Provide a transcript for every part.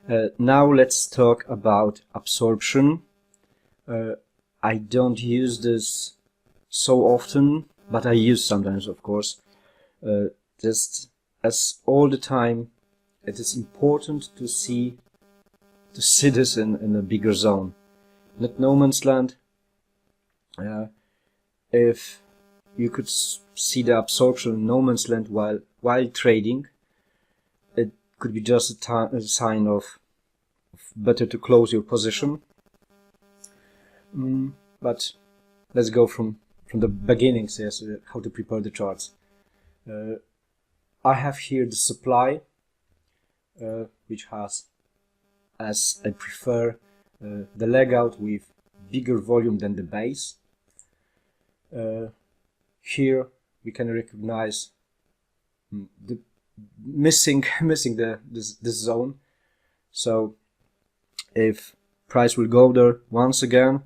Now let's talk about absorption. I don't use this so often, but I use sometimes, of course. Just as all the time, it is important to see this in a bigger zone, not no man's land. If you could see the absorption in no man's land while trading, it could be just a sign of better to close your position. But let's go from the beginnings, yes, how to prepare the charts. I have here the supply, which has, as I prefer, the leg out with bigger volume than the base. Here we can recognize the missing this zone. So if price will go there once again,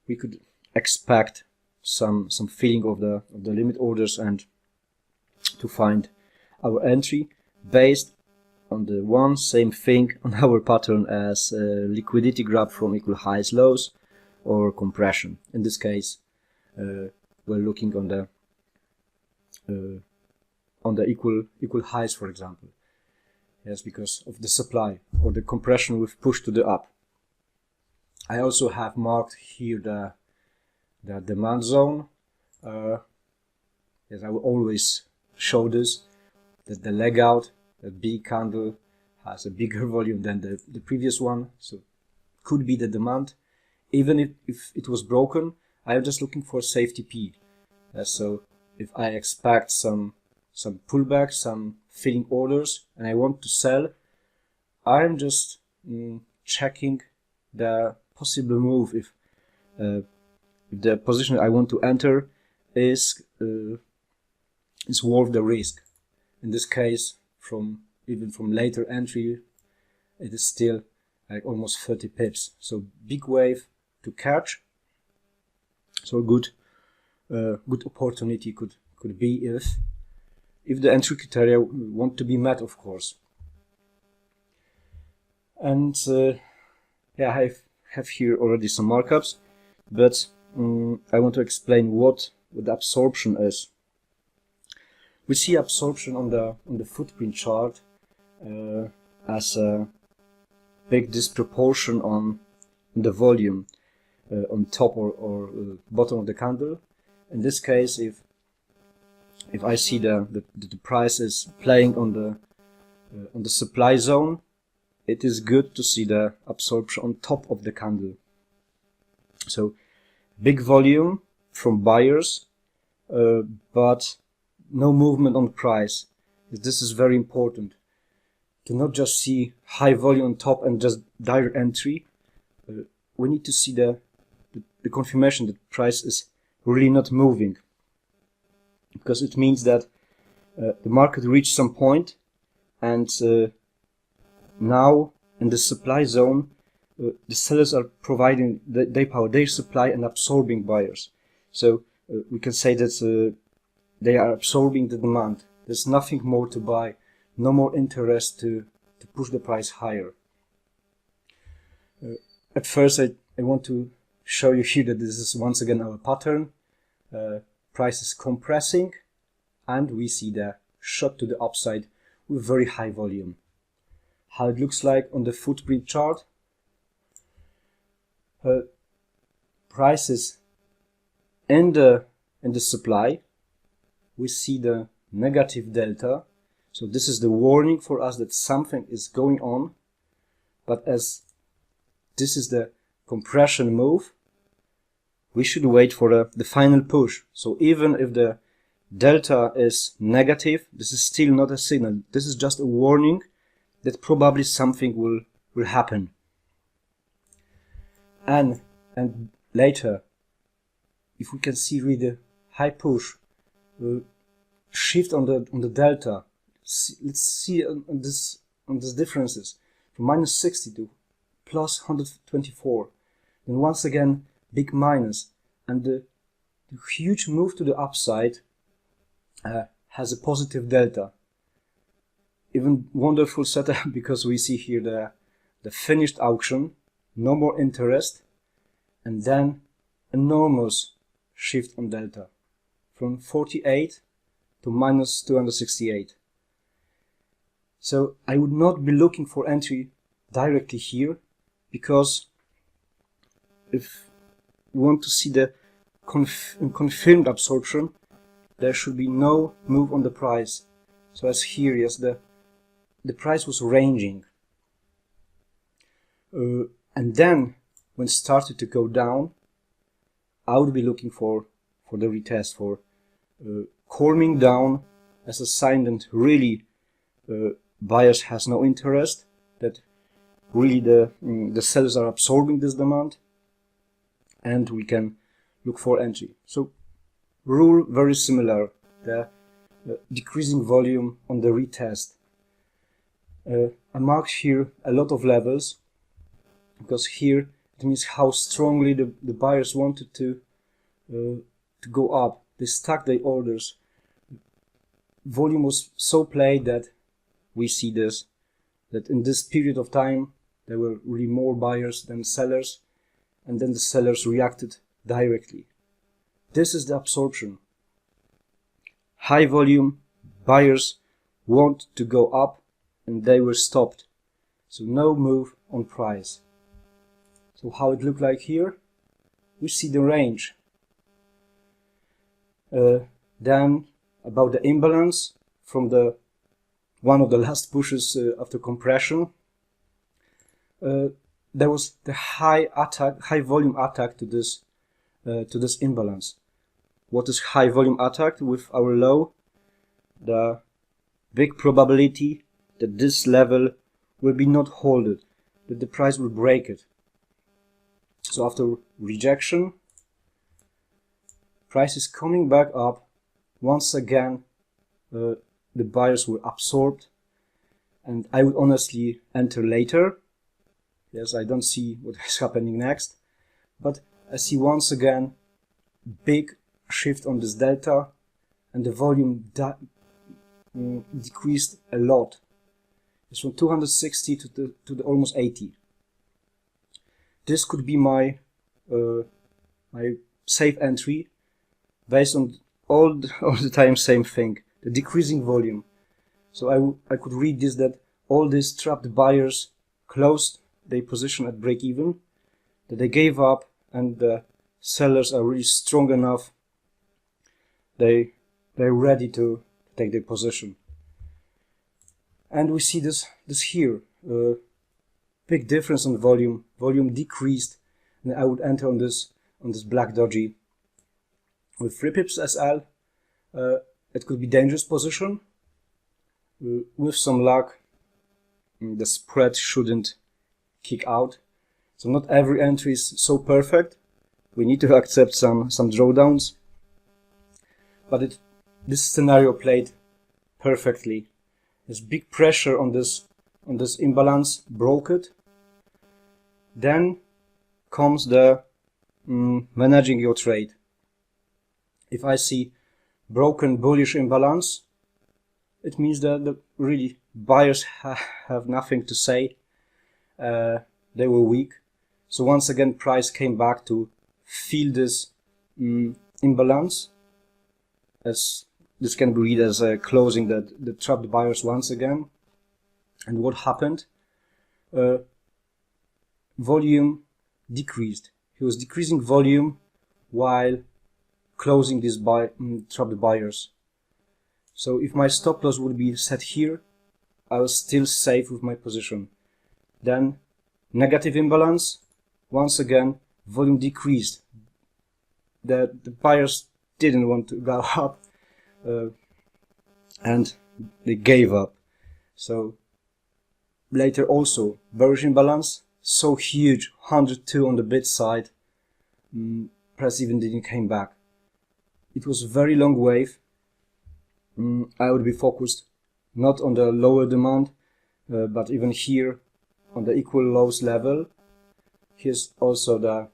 we could expect some filling of the limit orders and to find our entry based on the one same thing on our pattern as liquidity grab from equal highs lows or compression. In this case we're looking on the equal highs, for example. Yes, because of the supply or the compression with push to the up. I also have marked here the demand zone. Yes, I will always show this, that the leg out, the B candle, has a bigger volume than the previous one, so could be the demand. Even if it was broken, I am just looking for safety P. So if I expect some pullback, some filling orders, and I want to sell, I'm just checking the possible move if the position I want to enter is worth the risk. In this case, even from later entry, it is still like almost 30 pips. So big wave to catch. So a good opportunity could be if the entry criteria want to be met, of course. And yeah, I have here already some markups, but I want to explain what the absorption is. We see absorption on the footprint chart as a big disproportion on the volume on top or bottom of the candle. In this case, if I see the price is playing on the supply zone, it is good to see the absorption on top of the candle. So big volume from buyers, but no movement on the price. This is very important to not just see high volume on top and just direct entry. We need to see the confirmation that price is really not moving, because it means that the market reached some point, and now in the supply zone the sellers are providing their supply and absorbing buyers. So we can say that they are absorbing the demand. There's nothing more to buy, no more interest to push the price higher. At first I want to show you here that this is once again our pattern. Price is compressing and we see the shot to the upside with very high volume. How it looks like on the footprint chart. Prices in the supply, we see the negative delta. So this is the warning for us that something is going on, but as this is the compression move, we should wait for the final push. So even if the delta is negative, this is still not a signal. This is just a warning that probably something will happen. And later, if we can see really the high push, shift on the delta. Let's see on these differences from -60 to +124. Then once again big minus, and the huge move to the upside has a positive delta. Even wonderful setup because we see here the finished auction, no more interest, and then enormous shift on delta from 48 to minus 268. So I would not be looking for entry directly here, because if we want to see the confirmed absorption, there should be no move on the price. So as here, yes, the price was ranging. And then when it started to go down, I would be looking for the retest, for calming down as a sign that really buyers has no interest, that really the sellers are absorbing this demand, and we can look for entry. So rule very similar, the decreasing volume on the retest. I marked here a lot of levels, because here it means how strongly the buyers wanted to go up. They stacked their orders. Volume was so played that we see this, that in this period of time there were really more buyers than sellers, and then the sellers reacted directly. This is the absorption. High volume, buyers want to go up, and they were stopped. So no move on price. So how it looked like here? We see the range. Then about the imbalance from the one of the last pushes after compression, there was the high volume attack to this imbalance. What is high volume attack with our low? The big probability that this level will be not holded, that the price will break it. So after rejection, price is coming back up. Once again, the buyers were absorbed, and I would honestly enter later. Yes, I don't see what is happening next, but I see once again big shift on this delta, and the volume decreased a lot. It's from 260 to the almost 80. This could be my my safe entry, based on all the time same thing, the decreasing volume. So I could read this, that all these trapped buyers closed their position at break even, that they gave up, and the sellers are really strong enough. They're ready to take their position. And we see this here, big difference on volume. Volume decreased, and I would enter on this black doji with 3 pips SL. It could be dangerous position. With some luck, the spread shouldn't kick out. So not every entry is so perfect. We need to accept some drawdowns. But this scenario played perfectly. There's big pressure on this imbalance, broke it. Then comes the managing your trade. If I see broken bullish imbalance, it means that the really buyers have nothing to say. They were weak. So once again, price came back to fill this imbalance, as this can be read as a closing the trapped buyers once again. And what happened? Volume decreased. He was decreasing volume while closing these trapped buyers. So if my stop loss would be set here, I was still safe with my position. Then negative imbalance, once again volume decreased. The buyers didn't want to go up, and they gave up. So later also bearish imbalance, so huge, 102 on the bid side. Price even didn't came back. It was a very long wave. I would be focused not on the lower demand, but even here on the equal lows level. Here's also the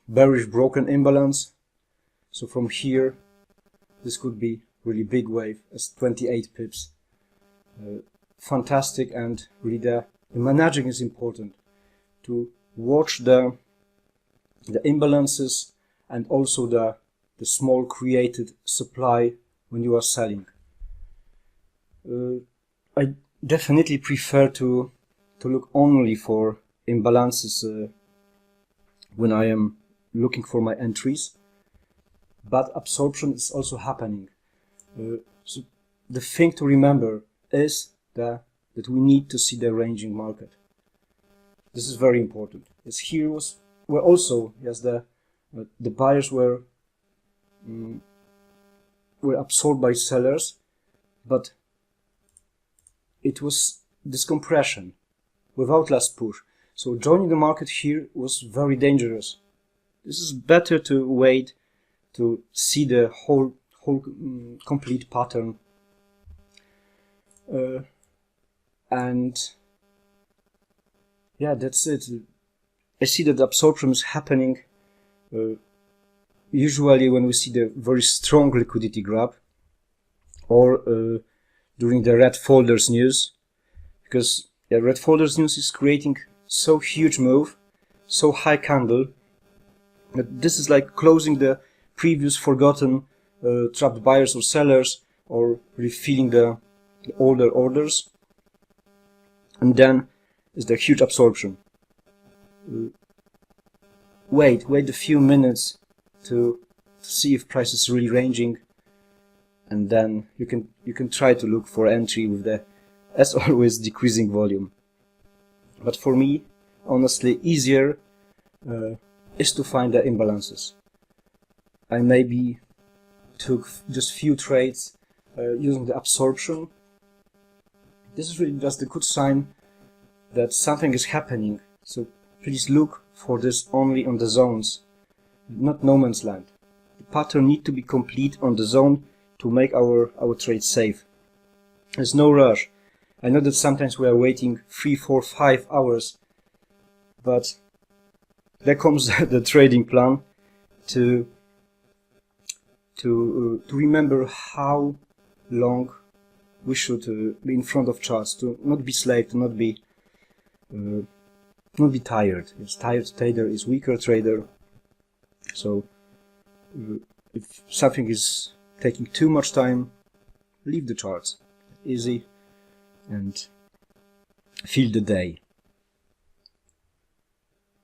bearish broken imbalance. So from here, this could be really big wave as 28 pips. Fantastic, and really The managing is important, to watch the imbalances and also the small created supply when you are selling. I definitely prefer to look only for imbalances when I am looking for my entries, but absorption is also happening. So the thing to remember is that we need to see the ranging market. This is very important. As here were also, yes, the buyers were absorbed by sellers, but it was this compression without last push. So joining the market here was very dangerous. This is better to wait to see the whole complete pattern. And yeah, that's it. I see that the absorption is happening usually when we see the very strong liquidity grab, or during the red folders news, because red folders news is creating so huge move, so high candle, that this is like closing the previous forgotten trapped buyers or sellers, or refilling the older orders, and then is the huge absorption. Wait a few minutes to see if price is really ranging, and then you can try to look for entry with the, as always, decreasing volume. But for me, honestly, easier is to find the imbalances. I maybe took just few trades using the absorption. This is really just a good sign that something is happening. So please look for this only on the zones, not no man's land. The pattern needs to be complete on the zone to make our trade safe. There's no rush. I know that sometimes we are waiting 3, 4, 5 hours, but there comes the trading plan to remember how long we should be in front of charts, to not be slave, to not be tired. Yes, tired trader is weaker trader. So if something is taking too much time, leave the charts. Easy, and feel the day.